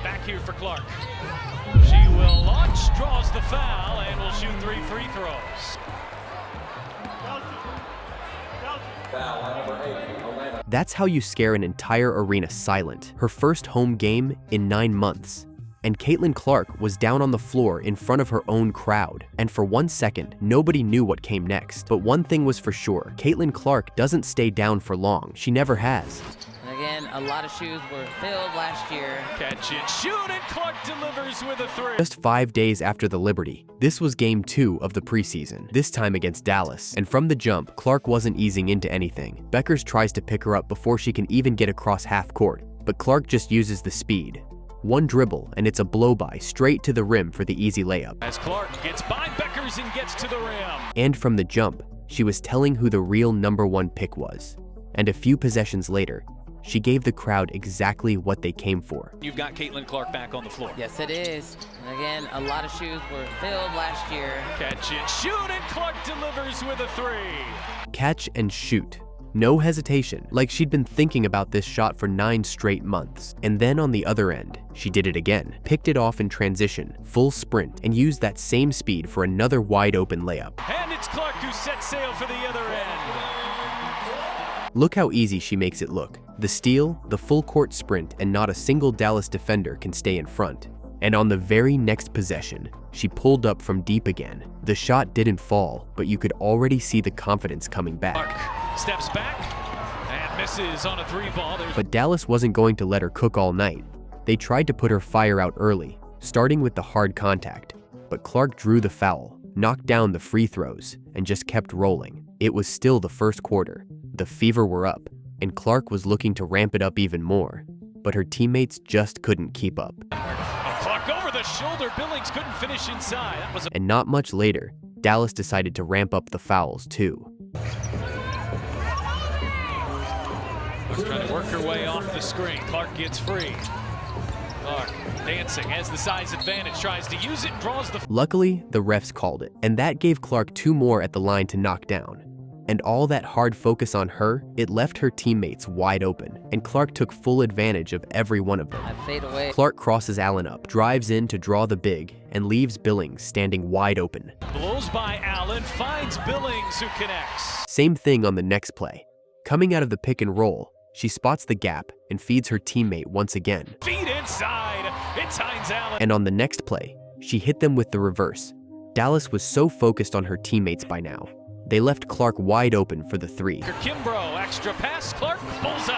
Back here for Clark. She will launch, draws the foul, and will shoot 3 free throws. That's how you scare an entire arena silent. Her first home game in 9 months. And Caitlin Clark was down on the floor in front of her own crowd. And for 1 second, nobody knew what came next. But one thing was for sure, Caitlin Clark doesn't stay down for long. She never has. Again, a lot of shoes were filled last year. Catch and shoot, and Clark delivers with a 3. Just 5 days after the Liberty, this was game 2 of the preseason, this time against Dallas. And from the jump, Clark wasn't easing into anything. Bueckers tries to pick her up before she can even get across half court, but Clark just uses the speed. One dribble, and it's a blow-by straight to the rim for the easy layup. As Clark gets by Bueckers and gets to the rim. And from the jump, she was telling who the real #1 pick was. And a few possessions later, she gave the crowd exactly what they came for. You've got Caitlin Clark back on the floor. Yes, it is. And again, a lot of shoes were filled last year. Catch and shoot, and Clark delivers with a 3. Catch and shoot. No hesitation, like she'd been thinking about this shot for 9 straight months. And then on the other end, she did it again. Picked it off in transition, full sprint, and used that same speed for another wide open layup. And it's Clark who sets sail for the other end. Look how easy she makes it look. The steal, the full court sprint, and not a single Dallas defender can stay in front. And on the very next possession, she pulled up from deep again. The shot didn't fall, but you could already see the confidence coming back. Clark steps back and misses on a 3 ball. But Dallas wasn't going to let her cook all night. They tried to put her fire out early, starting with the hard contact. But Clark drew the foul, knocked down the free throws, and just kept rolling. It was still the first quarter. The Fever were up, and Clark was looking to ramp it up even more. But her teammates just couldn't keep up. Clark over the shoulder. Billings couldn't finish inside. That was And not much later, Dallas decided to ramp up the fouls too. trying to work her way off the screen. Clark gets free. Clark dancing, has the size advantage, tries to use it, draws the... Luckily, the refs called it, and that gave Clark 2 more at the line to knock down. And all that hard focus on her, it left her teammates wide open, and Clark took full advantage of every one of them. Fade away. Clark crosses Allen up, drives in to draw the big, and leaves Billings standing wide open. Blows by Allen, finds Billings who connects. Same thing on the next play. Coming out of the pick and roll, she spots the gap and feeds her teammate once again. Feed inside, it's Hines Allen. And on the next play, she hit them with the reverse. Dallas was so focused on her teammates by now. They left Clark wide open for the 3. Kimbrough, extra pass, Clark, bullseye.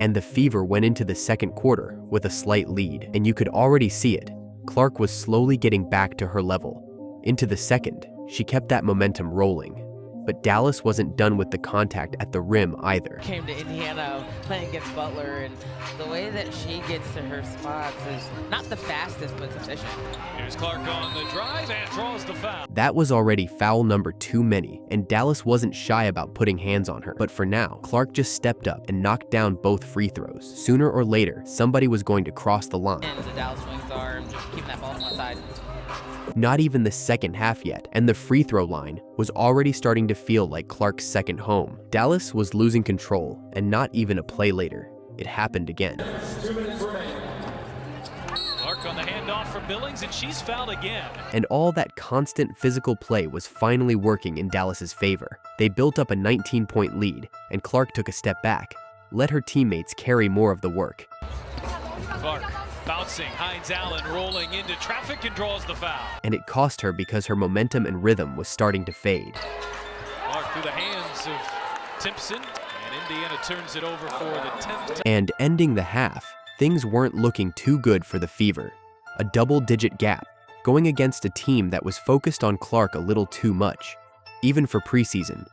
And the Fever went into the second quarter with a slight lead, and you could already see it. Clark was slowly getting back to her level. Into the second, she kept that momentum rolling. But Dallas wasn't done with the contact at the rim either. Came to Indiana playing against Butler, and the way that she gets to her spots is not the fastest, but efficient. Here's Clark on the drive and draws the foul. That was already foul number 2 many, and Dallas wasn't shy about putting hands on her. But for now, Clark just stepped up and knocked down both free throws. Sooner or later, somebody was going to cross the line. And the Dallas Wings are just keeping that ball on one side. Not even the second half yet, and the free throw line was already starting to feel like Clark's second home. Dallas was losing control, and not even a play later, it happened again. Clark on the handoff from Billings, and she's fouled again. And all that constant physical play was finally working in Dallas's favor. They built up a 19-point lead, and Clark took a step back, let her teammates carry more of the work. Clark bouncing, Hines Allen rolling into traffic and draws the foul. And it cost her because her momentum and rhythm was starting to fade. Clark through the hands of Timpson, and Indiana turns it over for the 10th. And ending the half, things weren't looking too good for the Fever. A double-digit gap, going against a team that was focused on Clark a little too much, even for preseason.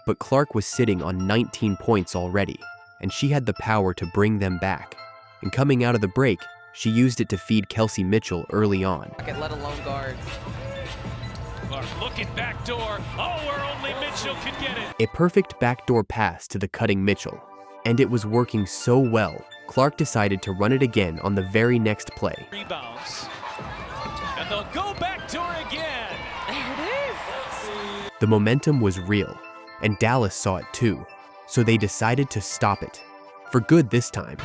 But Clark was sitting on 19 points already, and she had the power to bring them back. And coming out of the break, she used it to feed Kelsey Mitchell early on. Let alone guards. Clark looking back door. Oh, where only Mitchell could get it. A perfect backdoor pass to the cutting Mitchell. And it was working so well, Clark decided to run it again on the very next play. Rebounds. And they'll go back door again. There it is. The momentum was real, and Dallas saw it too. So they decided to stop it. For good this time.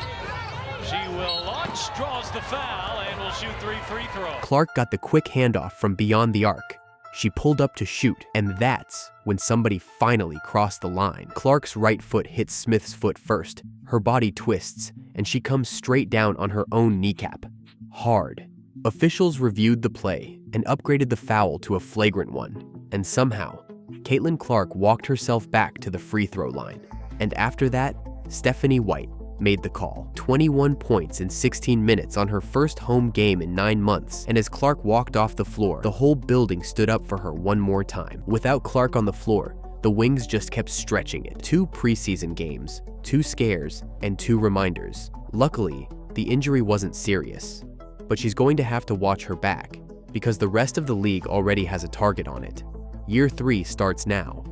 Paige draws the foul and will shoot 3 free throws. Clark got the quick handoff from beyond the arc. She pulled up to shoot, and that's when somebody finally crossed the line. Clark's right foot hits Smith's foot first. Her body twists, and she comes straight down on her own kneecap. Hard. Officials reviewed the play and upgraded the foul to a flagrant one. And somehow, Caitlin Clark walked herself back to the free throw line. And after that, Stephanie White made the call. 21 points in 16 minutes on her first home game in 9 months, and as Clark walked off the floor, the whole building stood up for her one more time. Without Clark on the floor, the Wings just kept stretching it. 2 preseason games, 2 scares, and 2 reminders. Luckily, the injury wasn't serious, but she's going to have to watch her back, because the rest of the league already has a target on it. Year 3 starts now.